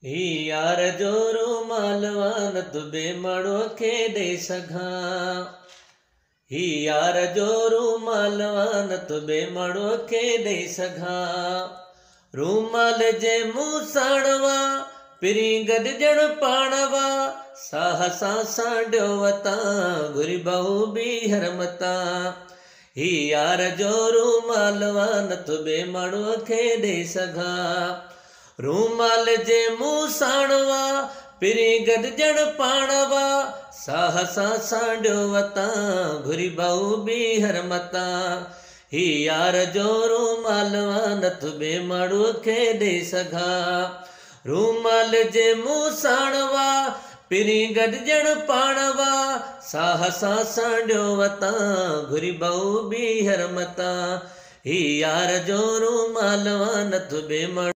ही यार जो रूमालवा न तुबे मड़ो खे दे सघां। ही यार जो रूमालवा न तुबे मड़ो खे दे सघां। रूमाल जे मुंहुं साणवा पिरी गॾिजण पाणवा। साह सां सांडियो वतां घुरी बहु बीहर मतां। ही यार जो रूमालवा न तुबे मड़ो खे दे सघां। रूमाल जे मुंहुं साणवा पिरी गॾिजण पाणवा। साह सां सांडियो वतां घुरी बहु बीहर मतां। ही यार जो रूमालवा न तुबे मड़ो खे दे सघां। रूमाल जे मुंहुं साणवा पिरी गॾिजण पाणवा। साह सां सांडियो वतां घुरी बहु बीहर मतां। ही यार जो रूमालवा न तुबे मड़ो